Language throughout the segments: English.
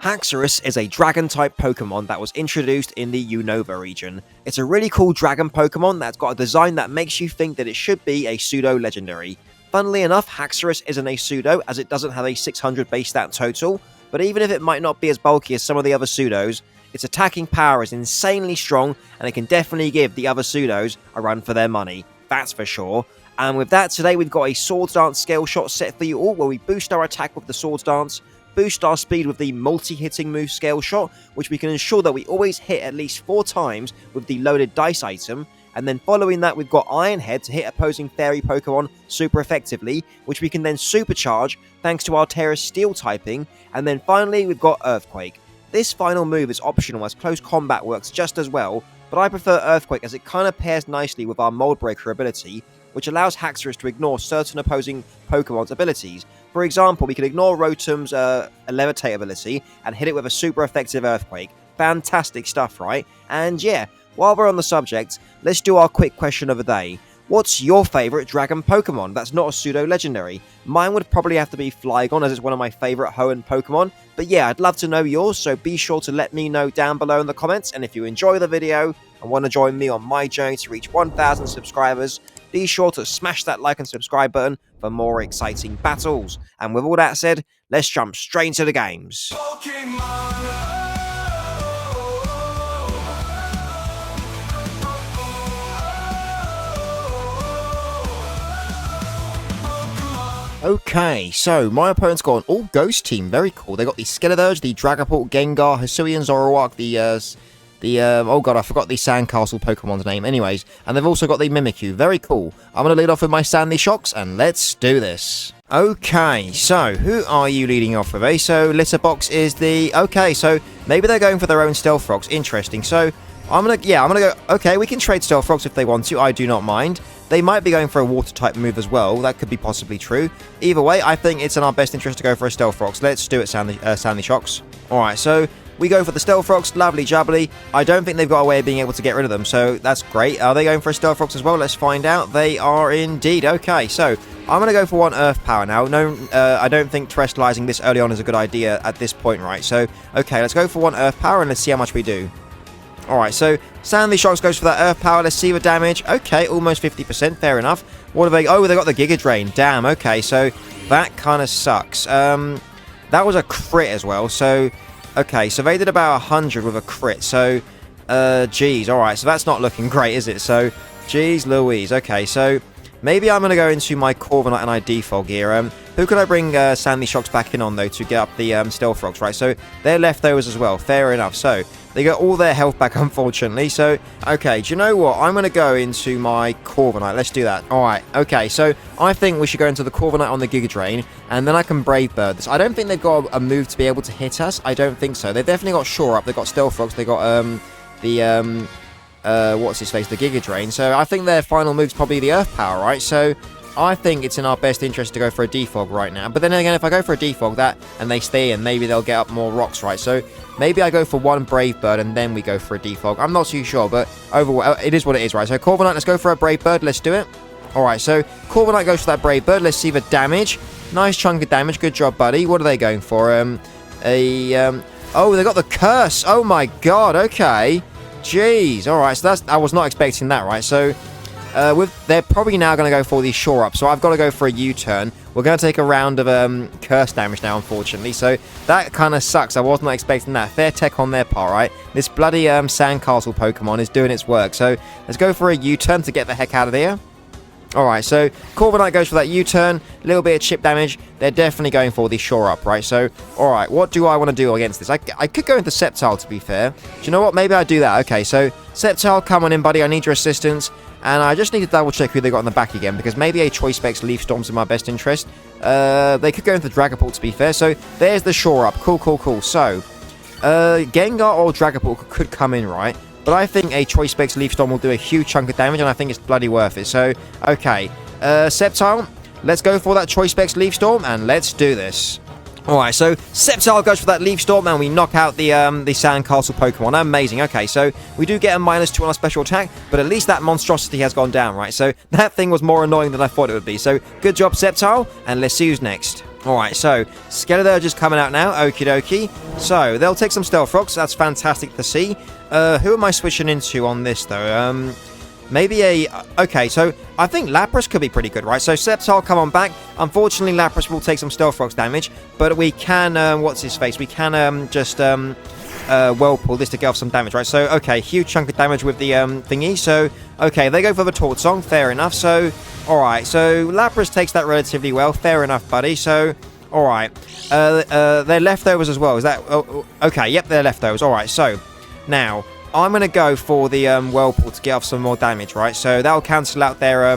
Haxorus is a Dragon-Type Pokémon that was introduced in the Unova region. It's a really cool Dragon Pokémon that's got a design that makes you think that it should be a Pseudo-Legendary. Funnily enough, Haxorus isn't a Pseudo as it doesn't have a 600 base stat total, but even if it might not be as bulky as some of the other Pseudos, its attacking power is insanely strong and it can definitely give the other Pseudos a run for their money, that's for sure. And with that, today we've got a Swords Dance Scale Shot set for you all, where we boost our attack with the Swords Dance, boost our speed with the multi-hitting move Scale Shot, which we can ensure that we always hit at least 4 times with the loaded dice item, and then following that we've got Iron Head to hit opposing fairy Pokemon super effectively, which we can then supercharge thanks to our Terra Steel typing, and then finally we've got Earthquake. This final move is optional as close combat works just as well, but I prefer Earthquake as it kind of pairs nicely with our Mold Breaker ability, which allows Haxorus to ignore certain opposing Pokemon's abilities. For example, we can ignore Rotom's Levitate ability and hit it with a super effective Earthquake. Fantastic stuff, right? And yeah, while we're on the subject, let's do our quick question of the day. What's your favourite Dragon Pokemon that's not a Pseudo-Legendary? Mine would probably have to be Flygon, as it's one of my favourite Hoenn Pokemon. But yeah, I'd love to know yours, so be sure to let me know down below in the comments. And if you enjoy the video and want to join me on my journey to reach 1,000 subscribers, be sure to smash that like and subscribe button for more exciting battles. And with all that said, let's jump straight into the games. Okay, so my opponent's got an all-ghost team. Very cool. They got the Skeleturge, the Dragapult, Gengar, Hisuian, Zoroark, oh god, I forgot the Sandcastle Pokemon's name. Anyways, and they've also got the Mimikyu. Very cool. I'm going to lead off with my Sandy Shocks, and let's do this. Okay, so who are you leading off with, eh? So Litterbox is the... Okay, so maybe they're going for their own Stealth Rocks. Interesting. So I'm going to go... Okay, we can trade Stealth Rocks if they want to. I do not mind. They might be going for a Water-type move as well. That could be possibly true. Either way, I think it's in our best interest to go for a Stealth Rocks. Let's do it, Sandy Shocks. Alright, so we go for the Stealth Rocks. Lovely jubbly. I don't think they've got a way of being able to get rid of them, so that's great. Are they going for a Stealth Rocks as well? Let's find out. They are indeed. Okay, so I'm going to go for one Earth Power now. No, I don't think terrestrializing this early on is a good idea at this point, right? So, okay, let's go for one Earth Power and let's see how much we do. Alright, so Sandy Shocks goes for that Earth Power. Let's see the damage. Okay, almost 50%. Fair enough. What have they... Oh, they got the Giga Drain. Damn, okay, so that kind of sucks. That was a crit as well, so... Okay, so they did about 100 with a crit, so... Geez, alright, so that's not looking great, is it? So, geez Louise. Okay, so... Maybe I'm going to go into my Corviknight and ID Fog here. Who can I bring Sandy Shocks back in on, though, to get up the Stealth Rocks, right? So, they're leftovers as well. Fair enough. So, they got all their health back, unfortunately. So, okay, do you know what? I'm going to go into my Corviknight. Let's do that. Alright, okay, so I think we should go into the Corviknight on the Giga Drain, and then I can Brave Bird this. I don't think they've got a move to be able to hit us. I don't think so. They've definitely got Shore Up. They've got Stealth Rocks. They've got, what's his face, the Giga Drain. So I think their final move's probably the Earth Power, right? So I think it's in our best interest to go for a Defog right now. But then again, if I go for a Defog and they stay in, maybe they'll get up more rocks, right? So maybe I go for one Brave Bird and then we go for a Defog. I'm not too sure, but overall, it is what it is, right? So Corviknight, let's go for a Brave Bird. Let's do it. Alright, so Corviknight goes for that Brave Bird. Let's see the damage. Nice chunk of damage. Good job, buddy. What are they going for? Oh, they got the Curse. Oh my god, okay. Jeez, alright, so I was not expecting that, right? So, they're probably now going to go for the Shore Up, so I've got to go for a U-turn. We're going to take a round of Curse damage now, unfortunately, so that kind of sucks. I was not expecting that. Fair tech on their part, right? This bloody Sandcastle Pokemon is doing its work, so let's go for a U-turn to get the heck out of here. Alright, so Corviknight goes for that U-turn, a little bit of chip damage. They're definitely going for the Shore Up, right? So, alright, what do I want to do against this? I could go into Sceptile, to be fair. Do you know what? Maybe I do that. Okay, so Sceptile, come on in, buddy. I need your assistance. And I just need to double check who they got in the back again, because maybe a Choice Specs Leaf Storm's in my best interest. They could go into Dragapult, to be fair. So, there's the Shore Up. Cool, cool, cool. So, Gengar or Dragapult could come in, right? But I think a Choice Specs Leaf Storm will do a huge chunk of damage, and I think it's bloody worth it. So, okay. Sceptile, let's go for that Choice Specs Leaf Storm, and let's do this. Alright, so Sceptile goes for that Leaf Storm, and we knock out the Sandcastle Pokemon. Amazing. Okay, so we do get a -2 on our special attack, but at least that monstrosity has gone down, right? So that thing was more annoying than I thought it would be. So good job, Sceptile, and let's see who's next. Alright, so Skeleturge is coming out now. Okie dokie. So, they'll take some Stealth Rocks. That's fantastic to see. Who am I switching into on this, though? Maybe a... Okay, so I think Lapras could be pretty good, right? So Sceptile, come on back. Unfortunately, Lapras will take some Stealth Rocks damage, but we can... what's his face? We can just... Whirlpool this to get off some damage, right? So, okay, huge chunk of damage with the thingy. So, okay, they go for the Taunt Song. Fair enough. So, alright. So, Lapras takes that relatively well. Fair enough, buddy. So, alright. They're leftovers as well. Is that... Oh, okay, yep, they're leftovers. Alright, so, now... I'm going to go for the Whirlpool to get off some more damage, right? So that'll cancel out their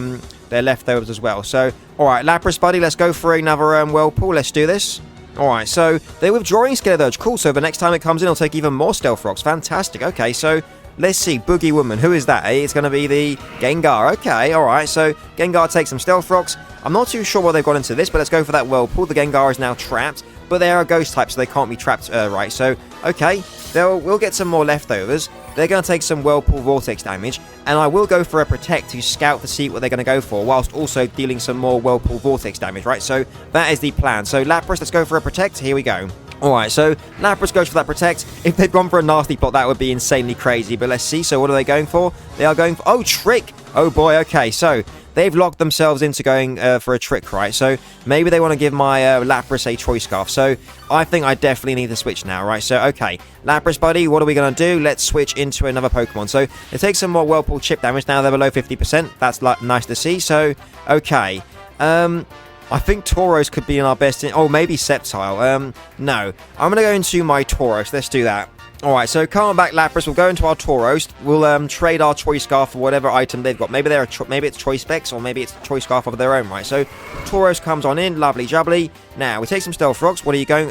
leftovers as well. So, alright, Lapras, buddy, let's go for another Whirlpool. Let's do this. Alright, so they're withdrawing Skeleturge. Cool, so the next time it comes in, it'll take even more Stealth Rocks. Fantastic. Okay, so let's see. Boogie Woman. Who is that? It's going to be the Gengar. Okay, alright, so Gengar takes some Stealth Rocks. I'm not too sure why they've got into this, but let's go for that Whirlpool. The Gengar is now trapped, but they are a Ghost type, so they can't be trapped, right? So, okay, we'll get some more leftovers. They're going to take some Whirlpool Vortex damage, and I will go for a Protect to scout to see what they're going to go for, whilst also dealing some more Whirlpool Vortex damage, right? So that is the plan. So Lapras, let's go for a Protect. Here we go. Alright, so Lapras goes for that Protect. If they'd gone for a Nasty Plot, that would be insanely crazy, but let's see. So what are they going for? They are going for... Oh, Trick! Oh boy, okay, so... They've locked themselves into going for a Trick, right? So maybe they want to give my Lapras a Choice Scarf. So I think I definitely need to switch now, right? So, okay. Lapras, buddy, what are we going to do? Let's switch into another Pokemon. So it takes some more Whirlpool chip damage. Now they're below 50%. That's nice to see. So, okay. I think Tauros could be in our best... Oh, maybe Sceptile. No. I'm going to go into my Tauros. Let's do that. Alright, so come on back, Lapras. We'll go into our Tauros. We'll trade our Choice Scarf for whatever item they've got. Maybe maybe it's Choice Specs, or maybe it's Choice Scarf of their own, right? So Tauros comes on in, lovely jubbly. Now we take some Stealth Rocks. What are you going?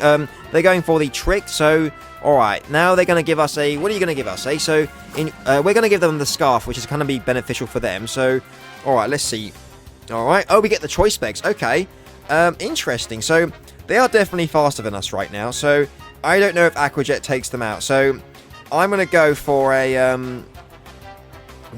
They're going for the Trick. So alright, now they're going to give us a. What are you going to give us? So we're going to give them the Scarf, which is going to be beneficial for them. So alright, let's see. Alright, oh, we get the Choice Specs. Okay, interesting. So they are definitely faster than us right now. So I don't know if Aqua Jet takes them out, so I'm going to go for a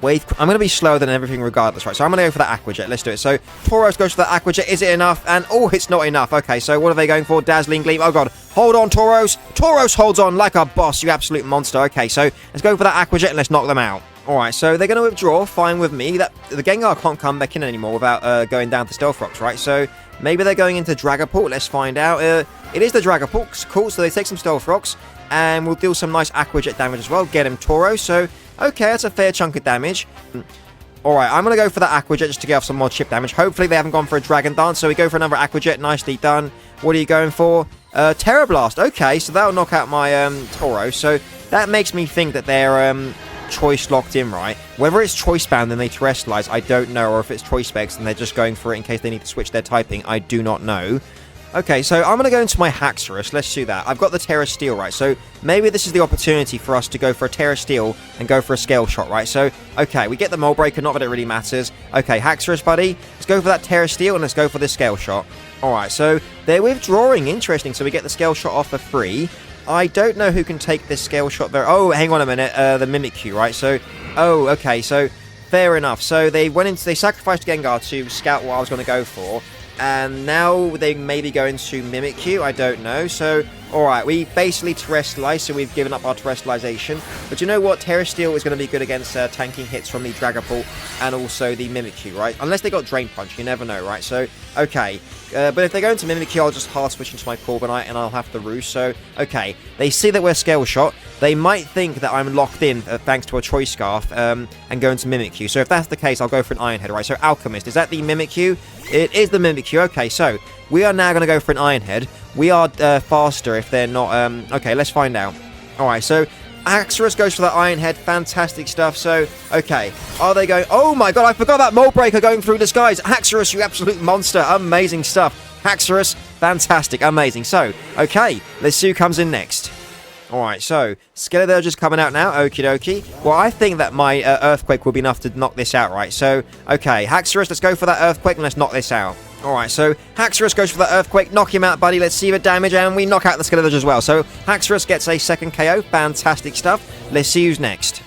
wave. I'm going to be slower than everything regardless, right? So I'm going to go for that Aqua Jet. Let's do it. So Tauros goes for that Aqua Jet. Is it enough? And oh, it's not enough. Okay, so what are they going for? Dazzling Gleam. Oh god, hold on, Tauros. Tauros holds on like a boss, you absolute monster. Okay, so let's go for that Aqua Jet and let's knock them out. Alright, so they're going to withdraw. Fine with me. That the Gengar can't come back in anymore without going down to Stealth Rocks, right? So maybe they're going into Dragapult. Let's find out. It is the Dragapult. Cool, so they take some Stealth Rocks. And we'll deal some nice Aqua Jet damage as well. Get him, Tauros. So, okay, that's a fair chunk of damage. Alright, I'm going to go for that Aqua Jet just to get off some more chip damage. Hopefully they haven't gone for a Dragon Dance. So we go for another Aqua Jet. Nicely done. What are you going for? Terra Blast. Okay, so that'll knock out my Tauros. So that makes me think that they're... choice locked in, right? Whether it's choice bound and they terrestrialize, I don't know, or if it's choice specs and they're just going for it in case they need to switch their typing, I do not know. Okay, so I'm going to go into my Haxorus. Let's do that. I've got the Terra Steel, right? So maybe this is the opportunity for us to go for a Terra Steel and go for a Scale Shot, right? So, okay, we get the Mold Breaker, not that it really matters. Okay, Haxorus, buddy. Let's go for that Terra Steel and let's go for the Scale Shot. Alright, so they're withdrawing. Interesting. So we get the Scale Shot off for free. I don't know who can take this Scale Shot very... Oh, hang on a minute. The Mimikyu, right? So, oh, okay. So, fair enough. So, they sacrificed Gengar to scout what I was going to go for. And now they may be going to Mimikyu. I don't know. So, alright. We basically terrestrialize, so we've given up our terrestrialization. But you know what? Terra Steel is going to be good against tanking hits from the Dragapult and also the Mimikyu, right? Unless they got Drain Punch. You never know, right? So, okay. But if they go into Mimikyu, I'll just hard switch into my Corviknight and I'll have the Roost. So, okay. They see that we're Scale Shot. They might think that I'm locked in thanks to a Choice Scarf and go into Mimikyu. So if that's the case, I'll go for an Iron Head, right? So Alchemist, is that the Mimikyu? It is the Mimikyu. Okay, so we are now going to go for an Iron Head. We are faster if they're not... okay, let's find out. Alright, so Haxorus goes for that Iron Head. Fantastic stuff. So, okay. Are they going... Oh my god, I forgot that Mold Breaker going through disguise. Haxorus, you absolute monster. Amazing stuff. Haxorus, fantastic. Amazing. So, okay. Let's see who comes in next. Alright, so Skeleturge is coming out now. Okie dokie. Well, I think that my Earthquake will be enough to knock this out, right? So, okay. Haxorus, let's go for that Earthquake and let's knock this out. Alright, so Haxorus goes for that Earthquake. Knock him out, buddy. Let's see the damage, and we knock out the Skeleturge as well. So, Haxorus gets a second KO. Fantastic stuff. Let's see who's next.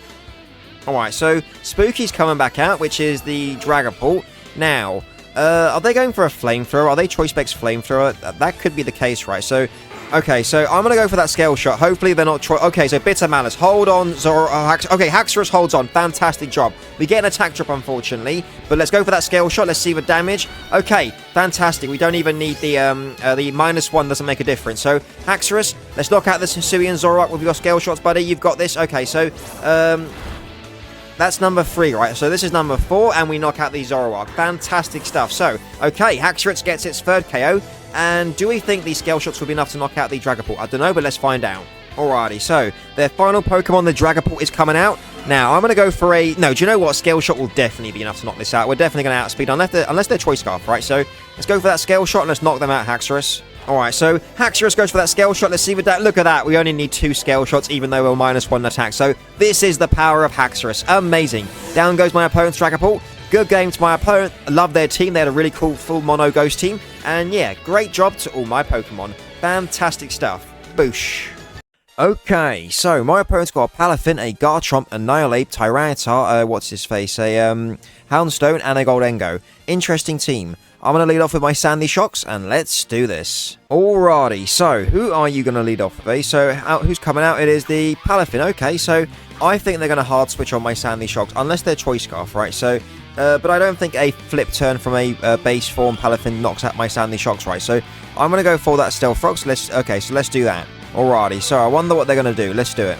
Alright, so Spooky's coming back out, which is the Dragapult. Now, Are they going for a flamethrower? Are they Choice Specs flamethrower? That could be the case, right? So, okay, so I'm going to go for that Scale Shot. Hopefully they're not... Okay, so Bitter Malice. Hold on, Zoro... okay, Haxorus holds on. Fantastic job. We get an attack drop, unfortunately. But let's go for that Scale Shot. Let's see the damage. Okay, fantastic. We don't even need the -1 doesn't make a difference. So, Haxorus, let's knock out this Hisuian Zoroark with your Scale Shots, buddy. You've got this. Okay, so... that's number 3, right? So this is number 4, and we knock out the Zoroark. Fantastic stuff. So, okay, Haxorus gets its 3rd KO. And do we think these Scale Shots will be enough to knock out the Dragapult? I don't know, but let's find out. Alrighty, so their final Pokemon, the Dragapult, is coming out. Now, I'm going to go for a... No, do you know what? Scale Shot will definitely be enough to knock this out. We're definitely going to outspeed unless they're Choice Scarf, right? So let's go for that Scale Shot and let's knock them out, Haxorus. Alright, so Haxorus goes for that Scale Shot. Let's see what that... Look at that. We only need 2 Scale Shots, even though we're -1 attack. So this is the power of Haxorus. Amazing. Down goes my opponent's Dragapult. Good game to my opponent. I love their team. They had a really cool full mono ghost team. And yeah, great job to all my Pokemon. Fantastic stuff. Boosh. Okay, so my opponent's got a Palafin, a Garchomp, a Annihilate, Tyranitar, what's his face, a Houndstone, and a Goldengo. Interesting team. I'm going to lead off with my Sandy Shocks, and let's do this. Alrighty, so who are you going to lead off with, eh? So who's coming out? It is the Palafin. Okay, so I think they're going to hard switch on my Sandy Shocks, unless they're Choice Scarf, right? So, but I don't think a flip turn from a base form Palafin knocks out my Sandy Shocks, right? So I'm going to go for that Stealth Rocks. Okay, so let's do that. Alrighty, so I wonder what they're going to do. Let's do it.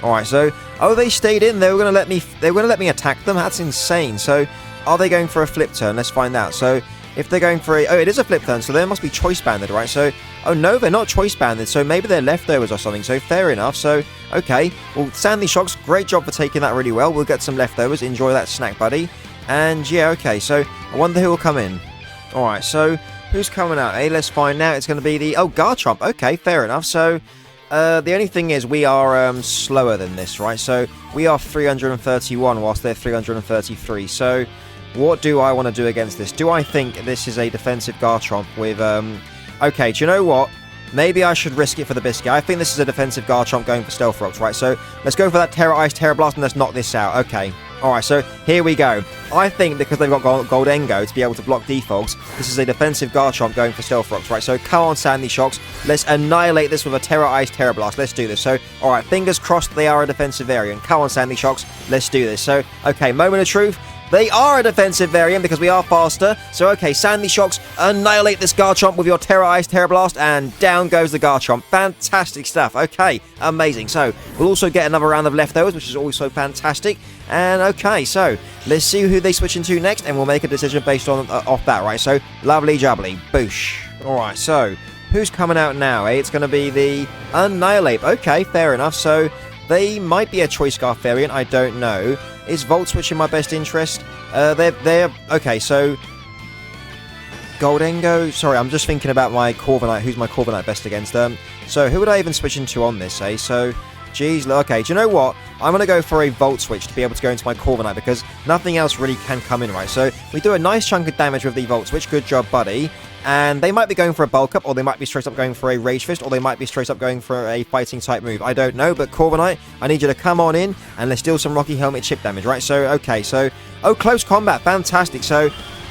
Alright, so... Oh, they stayed in. They were going to let me attack them. That's insane. So, are they going for a flip turn? Let's find out. So, if they're going for a... Oh, it is a flip turn, so they must be Choice Banded, right? So, oh no, they're not Choice Banded. So, maybe they're leftovers or something. So, fair enough. So, okay. Well, Sandy Shocks, great job for taking that really well. We'll get some leftovers. Enjoy that snack, buddy. And, yeah, okay. So, I wonder who will come in. Alright, so... Who's coming out? Hey, let's find out. It's going to be the... Oh, Garchomp. Okay, fair enough. So, the only thing is we are slower than this, right? So, we are 331 whilst they're 333. So, what do I want to do against this? Do I think this is a defensive Garchomp with... Okay, do you know what? Maybe I should risk it for the biscuit. I think this is a defensive Garchomp going for Stealth Rocks, right? So, let's go for that Terra Ice, Terra Blast, and let's knock this out. Okay. Alright, so here we go. I think because they've got Goldengo to be able to block Defogs, this is a defensive Garchomp going for Stealth Rocks, right? So come on, Sandy Shocks. Let's annihilate this with a Terra Ice, Terra Blast. Let's do this. So, alright, fingers crossed they are a defensive variant. Come on, Sandy Shocks. Let's do this. So, okay, moment of truth. They are a defensive variant because we are faster. So, okay, Sandy Shocks, annihilate this Garchomp with your Terra Ice, Terra Blast, and down goes the Garchomp. Fantastic stuff. Okay, amazing. So, we'll also get another round of leftovers, which is also fantastic. And, okay, so, let's see who they switch into next, and we'll make a decision based on off that, right? So, lovely jubbly. Boosh. Alright, so, who's coming out now, eh? It's going to be the Annihilate. Okay, fair enough. So, they might be a Choice Scarf variant. I don't know. Is Volt Switch in my best interest? They're... Okay, so... Goldengo... Sorry, I'm just thinking about my Corviknight. Who's my Corviknight best against? So, who would I even switch into on this, eh? So... Jeez, okay, do you know what? I'm going to go for a Volt Switch to be able to go into my Corviknight because nothing else really can come in, right? So, we do a nice chunk of damage with the Volt Switch. Good job, buddy. And they might be going for a Bulk Up, or they might be straight up going for a Rage Fist, or they might be straight up going for a Fighting type move. I don't know, but Corviknight, I need you to come on in and let's deal some Rocky Helmet chip damage, right? So, okay, so... Oh, close combat, fantastic. So...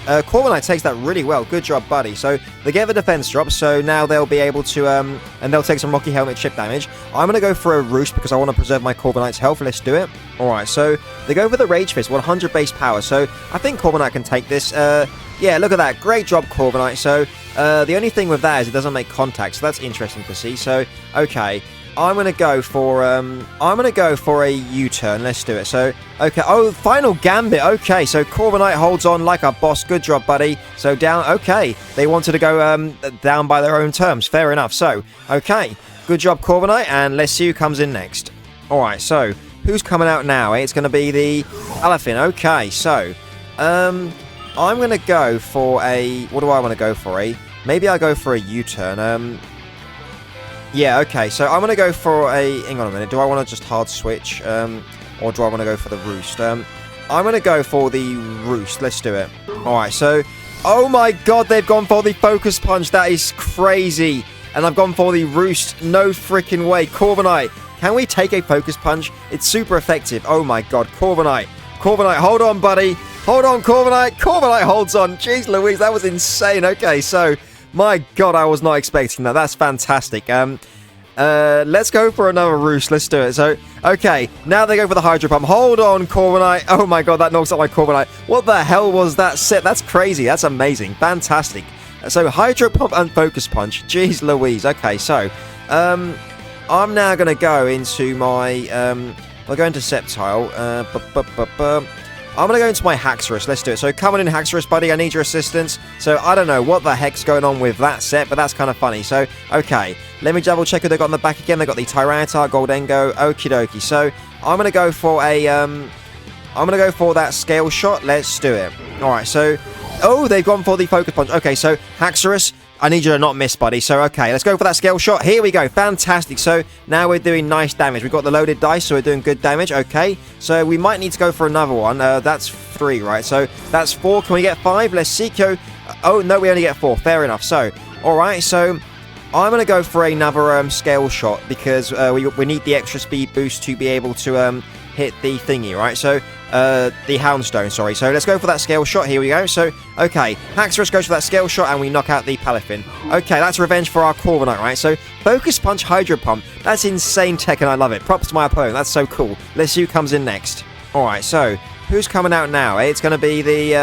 Corviknight takes that really well. Good job, buddy. So, they get the defense drop, so now they'll be able to, and they'll take some Rocky Helmet chip damage. I'm going to go for a Roost because I want to preserve my Corviknight's health. Let's do it. Alright, so, they go for the Rage Fist, 100 base power. So, I think Corviknight can take this. Yeah, look at that. Great job, Corviknight. So, the only thing with that is it doesn't make contact, so that's interesting to see. So, okay. I'm going to go for a U-turn. Let's do it. So, okay. Oh, final Gambit. Okay, so Corviknight holds on like a boss. Good job, buddy. So, down. Okay. They wanted to go down by their own terms. Fair enough. So, okay. Good job, Corviknight. And let's see who comes in next. Alright, so, who's coming out now? It's going to be the Palafin. Okay, so, I'm going to go for a... What do I want to go for? Maybe I'll go for a U-turn. Yeah, okay, so I'm going to go for a... Hang on a minute, do I want to just hard switch? Or do I want to go for the Roost? I'm going to go for the Roost. Let's do it. Alright, so... Oh my god, they've gone for the Focus Punch. That is crazy. And I've gone for the Roost. No freaking way. Corviknight, can we take a Focus Punch? It's super effective. Oh my god, Corviknight. Corviknight, hold on, buddy. Hold on, Corviknight. Corviknight holds on. Jeez Louise, that was insane. Okay, so, my God, I was not expecting that. That's fantastic. Let's go for another Roost. Let's do it. So, okay, now they go for the Hydro Pump. Hold on, Corviknight. Oh my God, that knocks out my Corviknight. What the hell was that set? That's crazy. That's amazing. Fantastic. So, Hydro Pump and Focus Punch. Jeez Louise. Okay, so, I'm now going to go into my, I'll go into Sceptile. I'm going to go into my Haxorus. Let's do it. So, come on in, Haxorus, buddy. I need your assistance. So, I don't know what the heck's going on with that set, but that's kind of funny. So, okay. Let me double check who they've got on the back again. They've got the Tyranitar, Goldengo, okie dokie. So, I'm going to go for a, I'm going to go for that Scale Shot. Let's do it. Alright, so, oh, they've gone for the Focus Punch. Okay, so, Haxorus, I need you to not miss, buddy. So, okay, let's go for that Scale Shot. Here we go. Fantastic. So, now we're doing nice damage. We've got the loaded dice, so we're doing good damage. Okay, so we might need to go for another one. That's 3, right? So, that's 4. Can we get 5? Let's see. Oh, no, we only get 4. Fair enough. So, alright, so I'm going to go for another Scale Shot because we need the extra speed boost to be able to hit the thingy, right? So, the Houndstone, sorry. So, let's go for that Scale Shot. Here we go. So, okay, Haxorus goes for that Scale Shot and we knock out the Palafin. Okay, that's revenge for our Corviknight, right? So, Focus Punch, Hydro Pump. That's insane tech and I love it. Props to my opponent. That's so cool. Let's see who comes in next. Alright, so, who's coming out now? It's going to be the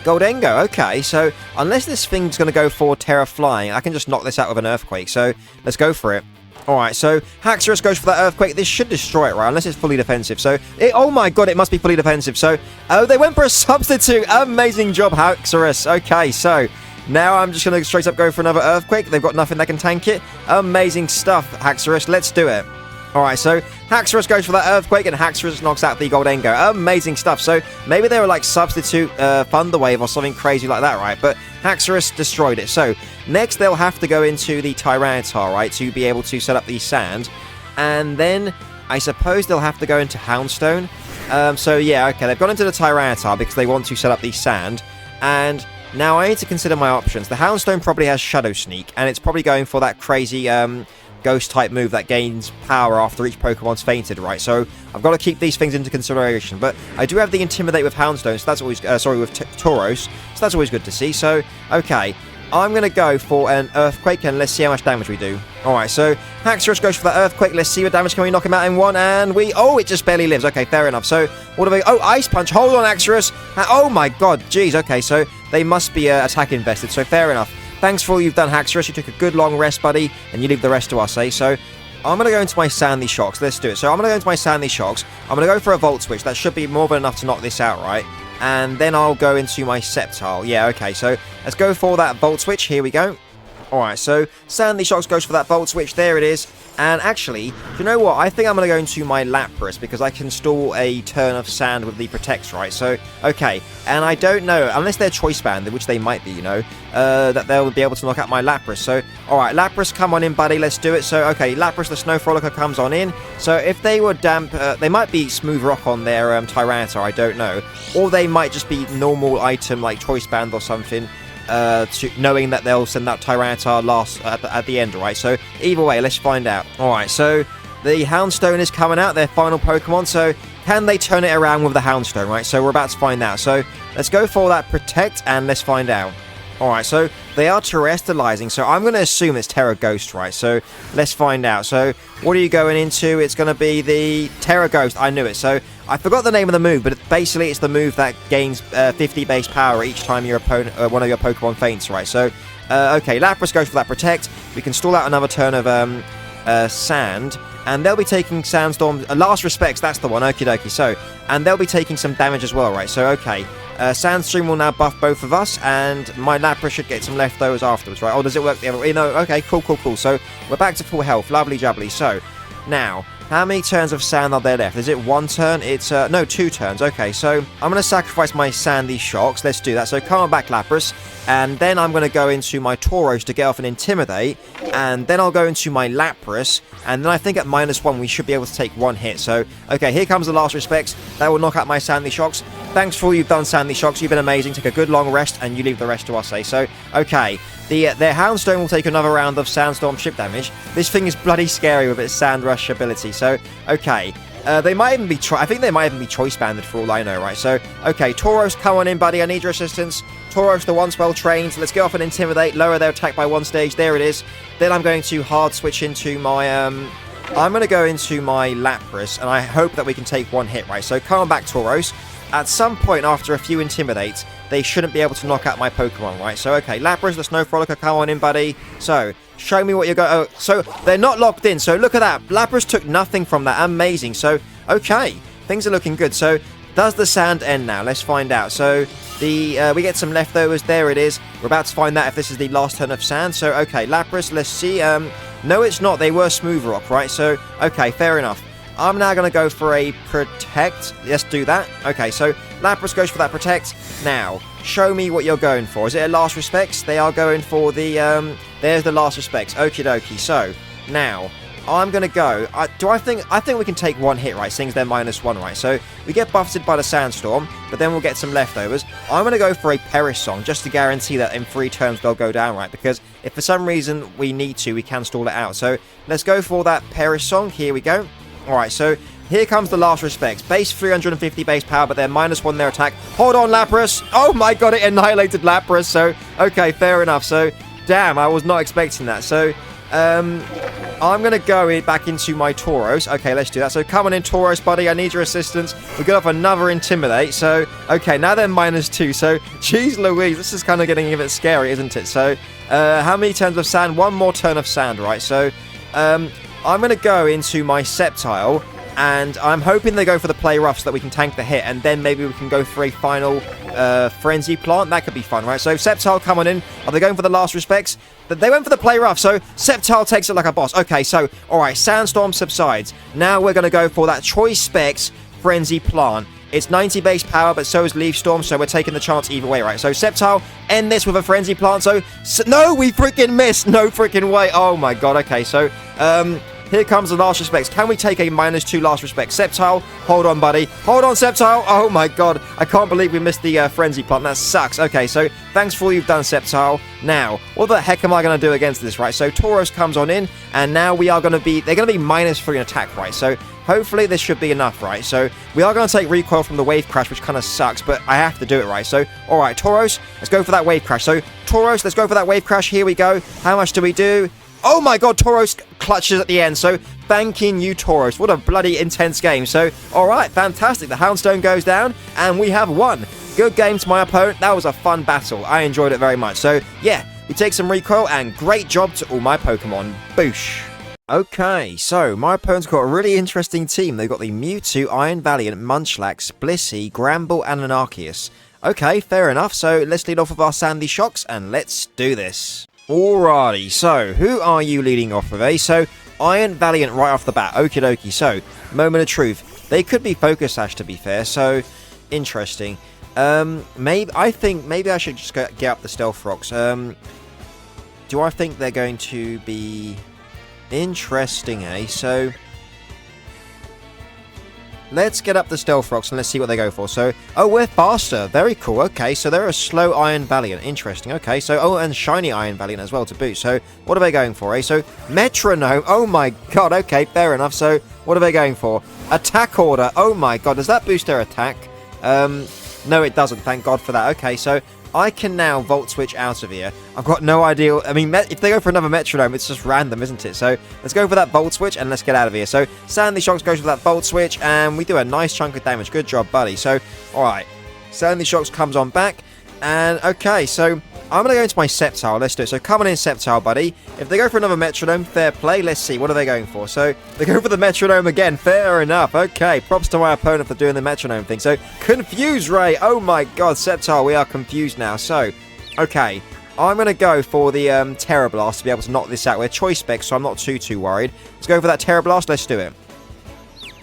Goldengo. Okay, so unless this thing's going to go for Terra Flying, I can just knock this out with an Earthquake. So let's go for it. Alright, so Haxorus goes for that Earthquake. This should destroy it, right? Unless it's fully defensive. So, oh my God, it must be fully defensive. So, oh, they went for a substitute. Amazing job, Haxorus. Okay, so now I'm just going to straight up go for another Earthquake. They've got nothing that can tank it. Amazing stuff, Haxorus. Let's do it. Alright, so Haxorus goes for that Earthquake and Haxorus knocks out the Goldengo. Amazing stuff. So maybe they were like substitute Thunder Wave or something crazy like that, right? But Haxorus destroyed it. So next they'll have to go into the Tyranitar, right? To be able to set up the Sand. And then I suppose they'll have to go into Houndstone. So yeah, okay, they've gone into the Tyranitar because they want to set up the Sand. And now I need to consider my options. The Houndstone probably has Shadow Sneak and it's probably going for that crazy Ghost-type move that gains power after each Pokemon's fainted, right? So I've got to keep these things into consideration. But I do have the Intimidate with Houndstone, so that's always... sorry, with Tauros, so that's always good to see. So, okay, I'm going to go for an Earthquake, and let's see how much damage we do. Alright, so Haxorus goes for that Earthquake. Let's see what damage can we knock him out in one, and we... Oh, it just barely lives. Okay, fair enough. So, what do we... Oh, Ice Punch. Hold on, Haxorus. Oh, my God. Jeez, okay, so they must be attack invested, so fair enough. Thanks for all you've done, Haxorus. You took a good long rest, buddy, and you leave the rest to us, eh? So, I'm going to go into my Sandy Shocks. Let's do it. So, I'm going to go into my Sandy Shocks. I'm going to go for a Volt Switch. That should be more than enough to knock this out, right? And then I'll go into my Sceptile. Yeah, okay. So, let's go for that Volt Switch. Here we go. Alright, so Sandy Shocks goes for that Volt Switch. There it is. And actually, do you know what? I think I'm going to go into my Lapras because I can stall a turn of Sand with the Protects, right? So, okay. And I don't know, unless they're Choice Banded, which they might be, you know, that they'll be able to knock out my Lapras. So, alright, Lapras, come on in, buddy. Let's do it. So, okay, Lapras, the Snow Frolicker, comes on in. So, if they were damp, they might be Smooth Rock on their Tyranitar, I don't know. Or they might just be normal item like Choice Band or something. Knowing that they'll send that Tyranitar last at the end, right? So either way, let's find out. Alright, so the Houndstone is coming out, their final Pokemon, so can they turn it around with the Houndstone, right? So we're about to find out. So let's go for that Protect and let's find out. Alright, so they are terrestrializing, so I'm going to assume it's Terra Ghost, right? So let's find out. So what are you going into? It's going to be the Terra Ghost. I knew it. So I forgot the name of the move, but basically it's the move that gains 50 base power each time your opponent, one of your Pokemon faints, right? So, okay, Lapras goes for that Protect. We can stall out another turn of Sand. And they'll be taking Sandstorm. Last Respects, that's the one. Okie dokie. So, and they'll be taking some damage as well, right? So, okay. Sandstorm will now buff both of us. And my Lapras should get some leftovers afterwards, right? Oh, does it work the other way? No, okay, cool. So, we're back to full health. Lovely jubbly. So, now, how many turns of Sand are there left? Is it one turn? It's, no, 2 turns. Okay, so I'm going to sacrifice my Sandy Shocks. Let's do that. So come on back, Lapras. And then I'm going to go into my Tauros to get off an Intimidate. And then I'll go into my Lapras. And then I think at -1 we should be able to take 1 hit. So, okay, here comes the last respects. That will knock out my Sandy Shocks. Thanks for all you've done, Sandy Shocks. You've been amazing. Take a good long rest and you leave the rest to us, eh? So, okay. Their Houndstone will take another round of Sandstorm ship damage. This thing is bloody scary with its Sand Rush ability. So, okay. They might even be... I think they might even be choice banded for all I know, right? So, okay, Tauros, come on in, buddy. I need your assistance. Tauros, the one's well trained. Let's go off and Intimidate. Lower their attack by 1 stage. There it is. Then I'm going to hard switch into my... I'm going to go into my Lapras, and I hope that we can take 1 hit, right? So, come on back, Tauros. At some point after a few Intimidates, they shouldn't be able to knock out my Pokemon, right? So, okay, Lapras, the Snow Frolicker, come on in, buddy. So, show me what you're going... Oh, so, they're not locked in. So, look at that. Lapras took nothing from that. Amazing. So, okay, things are looking good. So, does the sand end now? Let's find out. So, we get some leftovers. There it is. We're about to find out if this is the last turn of sand. So, okay, Lapras, let's see. No, it's not. They were Smooth Rock, right? So, okay, fair enough. I'm now going to go for a Protect. Let's do that. Okay, so Lapras goes for that Protect. Now, show me what you're going for. Is it a Last Respects? They are going for the, there's the Last Respects. Okie dokie. So, now, I'm going to go. I think we can take 1 hit, right? Seeing they're -1, right? So, we get buffeted by the Sandstorm, but then we'll get some leftovers. I'm going to go for a Perish Song, just to guarantee that in 3 turns they'll go down, right? Because if for some reason we need to, we can stall it out. So, let's go for that Perish Song. Here we go. Alright, so here comes the Last Respects. Base 350 base power, but they're -1 their attack. Hold on, Lapras. Oh my god, it annihilated Lapras. So, okay, fair enough. So, damn, I was not expecting that. So, I'm going to go back into my Tauros. Okay, let's do that. So, come on in, Tauros, buddy. I need your assistance. We got off another Intimidate. So, okay, now they're -2. So, geez Louise, this is kind of getting a bit scary, isn't it? So, how many turns of sand? 1 more turn of sand, right? So, I'm going to go into my Sceptile, and I'm hoping they go for the Play Rough so that we can tank the hit, and then maybe we can go for a final Frenzy Plant. That could be fun, right? So, Sceptile, come on in. Are they going for the Last Respects? They went for the Play Rough, so Sceptile takes it like a boss. Okay, so, alright, Sandstorm subsides. Now we're going to go for that Choice Specs Frenzy Plant. It's 90 base power, but so is Leaf Storm, so we're taking the chance either way, right? So, Sceptile, end this with a Frenzy Plant. So no, we freaking missed. No freaking way. Oh, my God. Okay, so, here comes the Last Respects. Can we take a -2 Last Respects? Sceptile, hold on, buddy. Hold on, Sceptile. Oh, my God. I can't believe we missed the Frenzy Plant. That sucks. Okay, so thanks for all you've done, Sceptile. Now, what the heck am I going to do against this, right? So, Tauros comes on in, and now we are going to be... They're going to be -3 in attack, right? So, hopefully this should be enough, right? So, we are going to take recoil from the Wave Crash, which kind of sucks, but I have to do it, right? So, alright, Tauros, let's go for that Wave Crash. So, Tauros, let's go for that Wave Crash. Here we go. How much do we do? Oh my god, Tauros clutches at the end. So, thanking you, Tauros. What a bloody intense game. So, alright, fantastic. The Houndstone goes down, and we have won. Good game to my opponent. That was a fun battle. I enjoyed it very much. So, yeah, we take some recoil, and great job to all my Pokemon. Boosh. Okay, so my opponent's got a really interesting team. They've got the Mewtwo, Iron Valiant, Munchlax, Blissey, Gramble, and Anarcheus. Okay, fair enough. So, let's lead off with our Sandy Shocks, and let's do this. Alrighty, so who are you leading off with, eh? So, Iron Valiant right off the bat. Okie dokie. So, Moment of Truth. They could be Focus Sash, to be fair. So, interesting. I think maybe I should just get up the Stealth Rocks. Do I think they're going to be interesting, eh? So, let's get up the Stealth Rocks and let's see what they go for. So, oh, we're faster. Very cool. Okay, so they're a slow Iron Valiant. Interesting. Okay, so, oh, and shiny Iron Valiant as well to boot. So, what are they going for, eh? So, Metronome. Oh my god. Okay, fair enough. So, what are they going for? Attack Order. Oh my god. Does that boost their attack? No, it doesn't. Thank god for that. Okay, so I can now Volt Switch out of here. I've got no idea. I mean, if they go for another Metronome, it's just random, isn't it? So, let's go for that Volt Switch, and let's get out of here. So, Sandy Shocks goes for that Volt Switch, and we do a nice chunk of damage. Good job, buddy. So, alright. Sandy Shocks comes on back, and okay, so I'm going to go into my Sceptile. Let's do it. So, come on in, Sceptile, buddy. If they go for another Metronome, fair play. Let's see. What are they going for? So, they go for the Metronome again. Fair enough. Okay, props to my opponent for doing the Metronome thing. So, Confuse Ray. Oh my god, Sceptile, we are confused now. So, okay, I'm going to go for the Terra Blast to be able to knock this out. We're Choice Specs, so I'm not too worried. Let's go for that Terra Blast. Let's do it.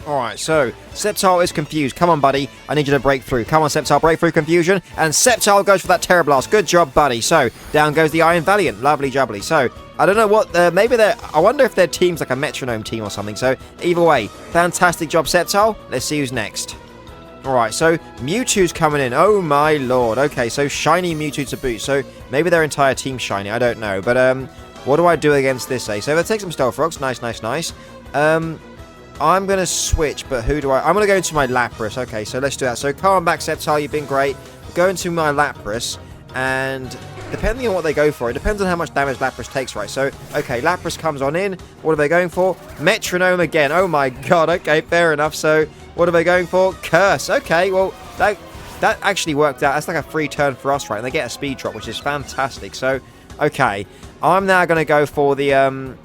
Alright, so, Sceptile is confused. Come on, buddy. I need you to break through. Come on, Sceptile, break through confusion. And Sceptile goes for that Terra Blast. Good job, buddy. So, down goes the Iron Valiant. Lovely jubbly. So, I don't know what, maybe they're, I wonder if their team's like a Metronome team or something. So, either way, fantastic job, Sceptile. Let's see who's next. Alright, so Mewtwo's coming in. Oh my lord. Okay, so shiny Mewtwo to boot. So maybe their entire team's shiny. I don't know. But what do I do against this, eh? So let's take some Stealth Rocks. Nice. I'm going to switch, but who do I'm going to go into my Lapras. Okay, so let's do that. So come on back, Sceptile, you've been great. Go into my Lapras, and depending on what they go for, it depends on how much damage Lapras takes, right? So, okay, Lapras comes on in. What are they going for? Metronome again. Oh my god, okay, fair enough. So, what are they going for? Curse. Okay, well, that actually worked out. That's like a free turn for us, right? And they get a speed drop, which is fantastic. So, okay, I'm now going to go for the,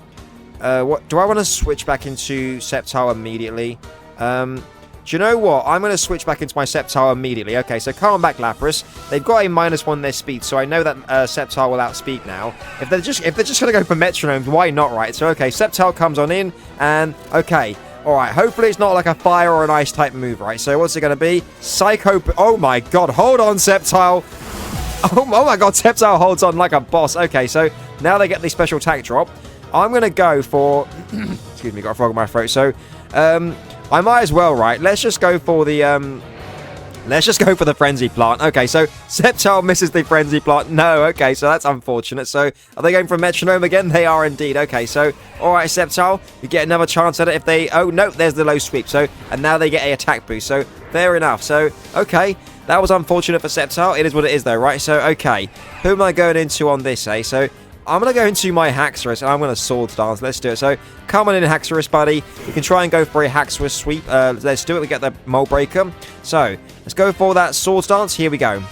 what do I want to switch back into Sceptile immediately? Do you know what? I'm going to switch back into my Sceptile immediately. Okay, so come on back, Lapras. They've got a -1 in their speed, so I know that Sceptile will outspeed now. If they're just going to go for Metronomes, why not, right? So, okay, Sceptile comes on in, and, okay, alright, hopefully it's not like a fire or an ice type move, right? So what's it going to be? Psycho... Oh my god, hold on, Sceptile! Oh my god, Sceptile holds on like a boss. Okay, so now they get the special attack drop. I'm going to go for... Excuse me, got a frog in my throat. So, I might as well, right? Let's just go for the, let's just go for the Frenzy Plant. Okay, so Sceptile misses the Frenzy Plant. No, okay, so that's unfortunate. So, are they going for Metronome again? They are indeed. Okay, so, alright, Sceptile, you get another chance at it if they... Oh, no, there's the low sweep. So, and now they get a attack boost. So, fair enough. So, okay, that was unfortunate for Sceptile. It is what it is, though, right? So, okay, who am I going into on this, eh? So... I'm going to go into my Haxorus, and I'm going to Swords Dance. Let's do it. So, come on in, Haxorus, buddy. You can try and go for a Haxorus sweep. Let's do it. We get the Mold Breaker. So, let's go for that Swords Dance. Here we go.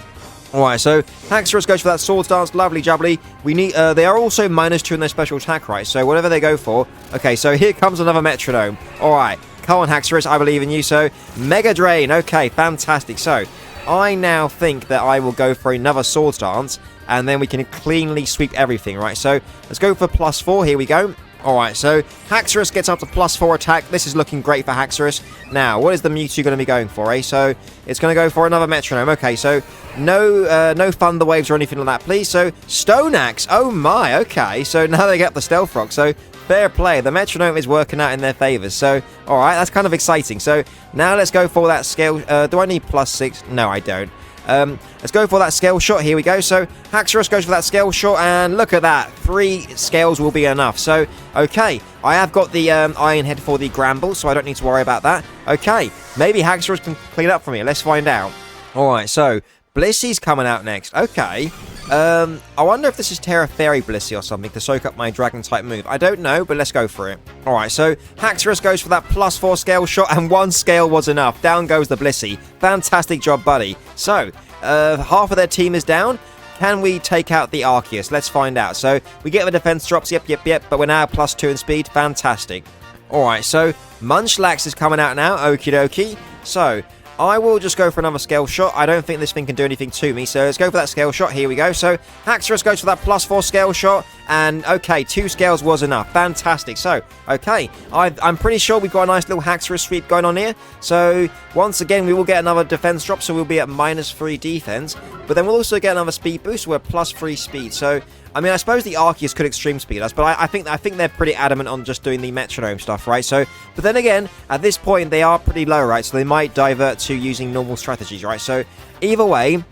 Alright, so Haxorus goes for that Swords Dance. Lovely jubbly. We need, they are also -2 in their special attack, right? So, whatever they go for. Okay, so here comes another Metronome. Alright, come on, Haxorus. I believe in you. So, Mega Drain. Okay, fantastic. So, I now think that I will go for another Swords Dance, and then we can cleanly sweep everything, right? So, let's go for +4. Here we go. Alright, so Haxorus gets up to +4 attack. This is looking great for Haxorus. Now, what is the Mewtwo going to be going for, eh? So, it's going to go for another Metronome. Okay, so no Thunder Waves or anything like that, please. So, Stone Axe. Oh my, okay. So, now they get the Stealth Rock. So, fair play. The Metronome is working out in their favours. So, alright, that's kind of exciting. So, now let's go for that Scale... do I need +6? No, I don't. Let's go for that Scale Shot. Here we go. So, Haxorus goes for that Scale Shot, and look at that. 3 scales will be enough. So, okay. I have got the Iron Head for the Gramble, so I don't need to worry about that. Okay. Maybe Haxorus can clean up for me. Let's find out. Alright, so, Blissey's coming out next. Okay. I wonder if this is Terra Fairy Blissey or something to soak up my Dragon-type move. I don't know, but let's go for it. Alright, so Haxorus goes for that +4 Scale Shot, and 1 scale was enough. Down goes the Blissey. Fantastic job, buddy. So, half of their team is down. Can we take out the Arceus? Let's find out. So, we get the defense drops. Yep. But we're now +2 in speed. Fantastic. Alright, so Munchlax is coming out now. Okie dokie. So, I will just go for another Scale Shot. I don't think this thing can do anything to me, so let's go for that Scale Shot. Here we go. So, Haxorus goes for that +4 Scale Shot, and okay, 2 scales was enough. Fantastic. So, okay, I'm pretty sure we've got a nice little Haxorus sweep going on here. So, once again, we will get another defense drop, so we'll be at -3 defense, but then we'll also get another speed boost, so we're +3 speed. So, I mean, I suppose the Arceus could extreme speed us, but I think they're pretty adamant on just doing the Metronome stuff, right? So, but then again, at this point, they are pretty low, right? So they might divert to using normal strategies, right? So, either way,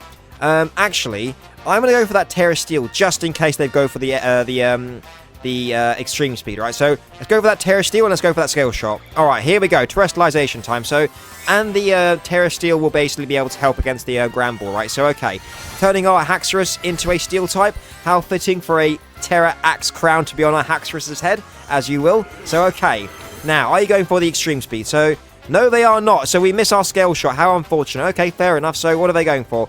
actually, I'm going to go for that Terra Steel, just in case they go for the extreme speed, right? So, let's go for that Terra Steel, and let's go for that Scale Shot. Alright, here we go, Terrestrialization time. So, and the Terra Steel will basically be able to help against the Gramble, right? So, okay, turning our Haxorus into a Steel type. How fitting for a Terra Axe crown to be on our Haxorus's head, as you will. So, okay, now, are you going for the extreme speed? So, no, they are not. So, we miss our Scale Shot. How unfortunate. Okay, fair enough. So, what are they going for?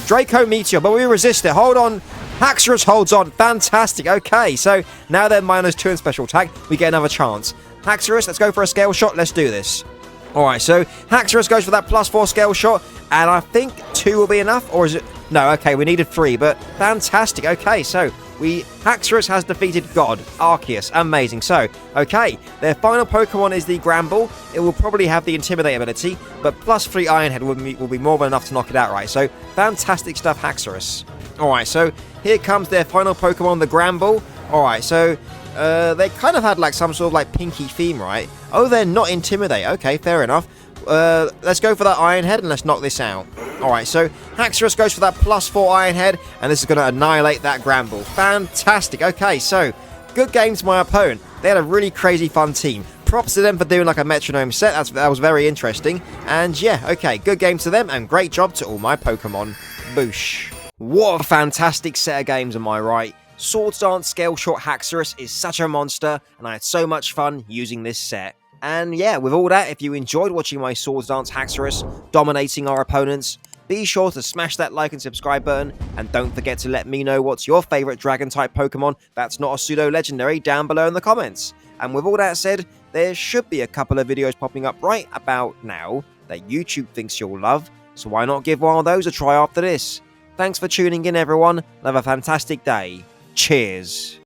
Draco Meteor, but we resist it. Hold on. Haxorus holds on. Fantastic. Okay, so now they're -2 in special attack. We get another chance. Haxorus, let's go for a Scale Shot. Let's do this. Alright, so Haxorus goes for that +4 Scale Shot, and I think 2 will be enough, or is it... No, okay, we needed 3, but fantastic. Okay, so Haxorus has defeated God, Arceus. Amazing. So, okay, their final Pokemon is the Gramble. It will probably have the Intimidate ability, but +3 Iron Head will be more than enough to knock it out, right? So, fantastic stuff, Haxorus. Alright, so here comes their final Pokemon, the Gramble. Alright, so they kind of had like some sort of like pinky theme, right? Oh, they're not Intimidate. Okay, fair enough. Let's go for that Iron Head and let's knock this out. Alright, so Haxorus goes for that +4 Iron Head, and this is going to annihilate that Gramble. Fantastic. Okay, so good game to my opponent. They had a really crazy fun team. props to them for doing like a Metronome set. That was very interesting. And yeah, okay, good game to them, and great job to all my Pokemon. Boosh. What a fantastic set of games, am I right? Swords Dance Scale Shot Haxorus is such a monster, and I had so much fun using this set. And yeah, with all that, if you enjoyed watching my Swords Dance Haxorus dominating our opponents, be sure to smash that like and subscribe button, and don't forget to let me know what's your favourite Dragon-Type Pokemon that's not a Pseudo-Legendary down below in the comments. And with all that said, there should be a couple of videos popping up right about now that YouTube thinks you'll love, so why not give one of those a try after this? Thanks for tuning in, everyone, and have a fantastic day. Cheers.